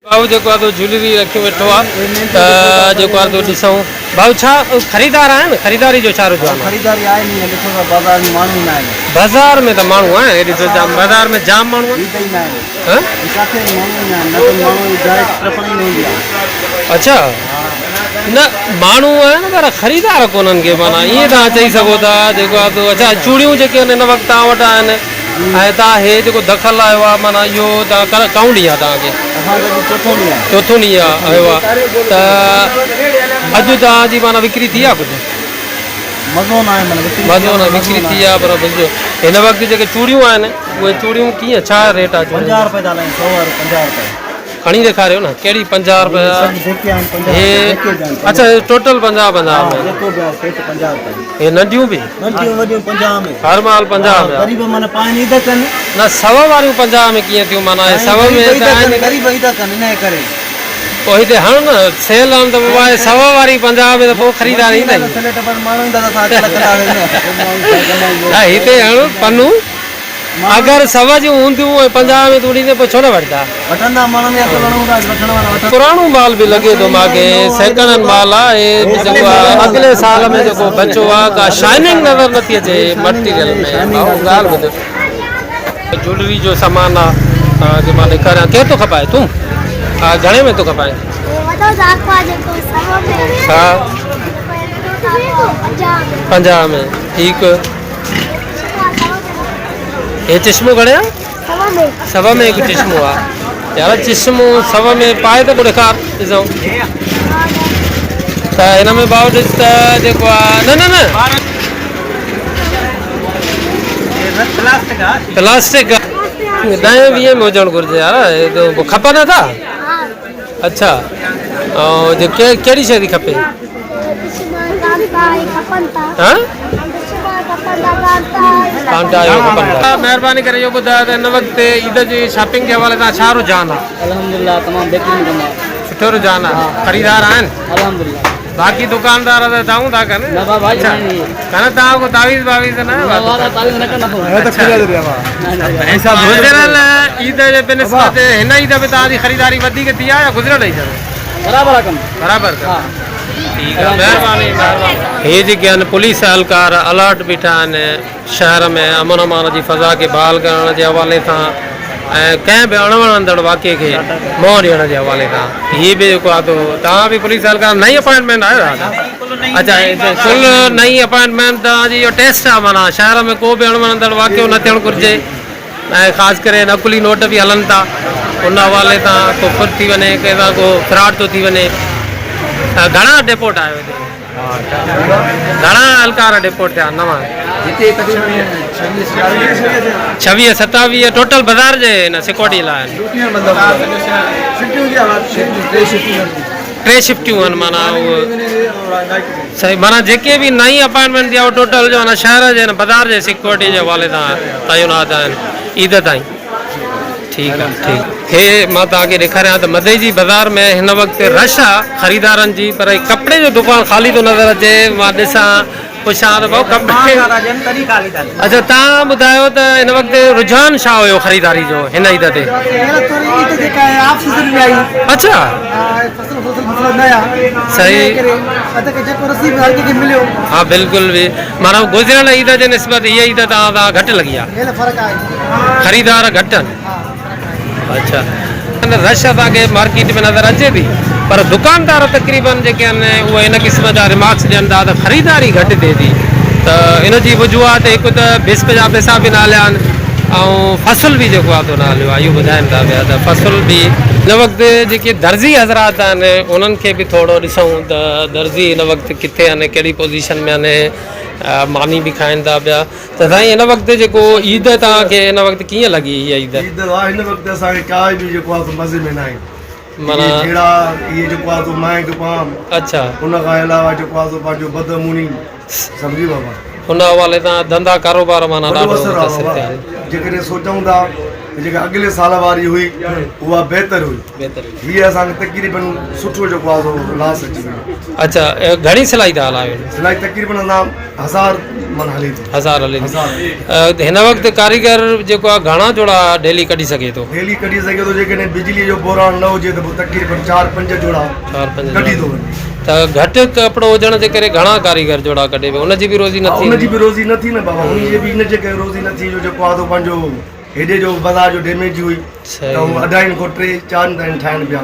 भाऊ जो ज्वेलरी रखी वेठो आहे तो ॾिसूं भाऊ छा ख़रीदार आहिनि खरीदारी जो छा रुझान खरीदारी आहे नी ॾिसो त बाज़ार में माण्हू न आहिनि बाज़ार में त माण्हू आहिनि एॾी त जाम बाज़ार में जाम माण्हू आहिनि ईंदा ई न आहिनि हां किथे माण्हू न आहिनि न त माण्हू डायरेक्ट ट्रपणी न हूंदी आहे अच्छा न माण्हू आहिनि पर ख़रीदार कोन्हनि के माना ईअं तव्हां चई सघो था जेको आहे तो अच्छा चूड़ियूं जेके आहिनि हिन वक़्तु तव्हां वटि आहिनि ऐं तव्हां हे जेको दख़ल आयो आहे माना इहो तव्हां काऊं ॾींहुं आहे तव्हांखे चोथों ॾींहुं आहे आयो आहे त अॼु तव्हांजी माना विक्री थी आहे कुझु मज़ो न आहे मज़ो न विक्री थी आहे पर बुझो हिन वक़्तु जेके चूड़ियूं आहिनि उहे चूड़ियूं कीअं छा रेट आहे 50 रुपए था हलाइनि 100 50 रुपए खणी ॾेखारियो न कहिड़ी 50 रुपया हे अच्छा टोटल 50 में हे नंढियूं बि वॾियूं 50 में हर माल 50 में गरीब माना पाणी ईदा कनि न 100 वारियूं 50 में कीअं थियूं माना 100 में गरीब ईदा कनि इन करे पोइ हिते हण न सेल आहिनि त बाबा 100 वारी 50 में त पोइ ख़रीदार ईंदा हा हिते हण पन्नू अगर 100 जूं हूंदियूं 50 में तूं ॾींदे पोइ छो न वठंदा वठंदा माण्हू ने पुराणो माल बि लॻे थो मूंखे सेकंड हैंड माल आहे जेको आहे अॻिले साल में जेको बचो आहे का शाइनिंग नज़र नथी अचे मटीरियल में ॻाल्हि ॿुध ज्वेलरी जो सामान आहे जे मां ॾेखारियां केरु थो खपाए तूं हा घणे में थो खपाए हा 50 में ठीकु ये चश्मो घणे आहे 100 में हिकु चश्मो आहे यार चश्मो 100 में पाए त पोइ ॾेखार ॾिसूं त हिन में भाउ ॾिस त जेको आहे न न न प्लास्टिक 10-20 में हुजणु घुरिजे यार खपनि था अच्छा ऐं जो कहिड़ी शइ थी खपे हा महिरबानी करे इहो ॿुधायो त हिन वक़्तु ईद जी शॉपिंग जे हवाले सां छा रुझान आहे अल्हम्दुलिल्लाह तमामु बहितरीन कंदा सुठो रुझान आहे ख़रीदार आहिनि अल्हम्दुलिल्लाह बाक़ी दुकानदार त दाऊं था कनि न भाई कनि तव्हां को तावीज़ बावीज़ न ऐसा गुज़िरियल ईद जे बिनिस्बत हिन ईद में तव्हांजी ख़रीदारी वधीक थी आहे या गुज़िरियल ईद में बराबरि आहे कमु बराबरि ठीकु आहे महिरबानी हे जेके आहिनि पुलिस एहलकार अलर्ट बीठा आहिनि शहर में अमन अमान जी फ़ज़ा खे बहाल करण जे हवाले सां ऐं कंहिं बि अणवणंदड़ वाक़े खे मोहर ॾियण जे हवाले सां हीअ बि जेको आहे तव्हां बि पुलिस एहलकार नई अपॉइंटमेंट आयो अच्छा कुल नई अपॉइंटमेंट तव्हांजी इहो टेस्ट आहे माना शहर में को बि अणवणंदड़ वाक़ियो न थियणु घुरिजे ऐं ख़ासि करे नकुली नोट बि हलनि था उन हवाले सां को खुदि थी वञे कंहिंसां को फ्रॉड थो थी वञे घणा डिपोट आयो हिते घणा एहलकार डिपोट थिया नवां 26-27 टोटल बाज़ार जे हिन सिक्योरिटी लाइ 3 शिफ्टियूं आहिनि माना उहो सही माना जेके बि नई अपॉइंटमेंट थी आहे टोटल जो आहे शहर जे बाज़ार जे सिक्योरिटी जे हवाले सां तइनात आहिनि ईद ताईं ठीकु आहे ठीकु हे मां तव्हांखे ॾेखारियां त मदई जी बाज़ार में हिन वक़्तु रश आहे ख़रीदारनि जी पर कपिड़े जो दुकानु ख़ाली थो नज़र अचे मां ॾिसां पुछां त भाऊ कपिड़े अच्छा तव्हां ॿुधायो त हिन वक़्तु रुझान छा हुयो ख़रीदारी जो हिन ईद ते अच्छा सही हा बिल्कुलु बि माना गुज़िरियल ईद जे निस्बत हीअ ईद तव्हां घटि लॻी आहे ख़रीदार घटि आहिनि अच्छा रश असांखे मार्केट में नज़र अचे थी पर दुकानदार तक़रीबन जेके आहिनि उहे इन क़िस्म जा रिमार्क्स ॾियनि था त ख़रीदारी घटि थिए थी त इन जी वजूहात हिकु त बिस्प जा पैसा बि न हलिया आहिनि ऐं फ़सुल बि जेको आहे न हलियो आहे इहो ॿुधाइनि था पिया त फ़सुल बि हिन वक़्तु जेके दर्ज़ी हज़रात आहिनि उन्हनि खे बि थोरो ॾिसूं त दर्ज़ी हिन वक़्तु किथे आहिनि कहिड़ी पोज़ीशन में आहिनि मानी बि खाइनि था पिया त साईं हिन वक़्तु जेको ईद तव्हांखे हिन वक़्तु कीअं लॻी हीअ ईद हिन वक़्तु असांखे का बि जेको आहे मज़े में न आहे माना इहे जेको आहे माइक पाम अच्छा उन खां अलावा जेको आहे पंहिंजो बदमूनी सम्झी बाबा हुन हवाले सां धंधा कारोबार माना ॾाढो जेकॾहिं सोचूं था त जेका अॻिले साल वारी हुई उहा बहितर हुई बहितर हीअ असांखे तक़रीबन सुठो जेको आहे सो लास अची वियो अच्छा घणी सिलाई था हलायो सिलाई तक़रीबन असां 1000 मन हले थी 1000 हले थी। 1000 हिन वक़्तु कारीगर जेको आहे घणा जोड़ा डेली कढी सघे थो डेली कढी सघे थो जेकॾहिं बिजली जो बोरान न हुजे त पोइ तक़रीबन 4-5 जोड़ा 4-5 कढी थो वञे त घटि कपिड़ो हुजण जे करे घणा कारीगर जोड़ा कढे पियो उनजी बि रोज़ी नथी हुनजी बि रोज़ी नथी न बाबा हुनजी बि इन जे करे रोज़ी नथी जो जेको आहे तो पंहिंजो हेॾे जो बाज़ार जो डैमेज हुई सही। त हू 2.5 खां 3-4 ताईं ठाहिनि पिया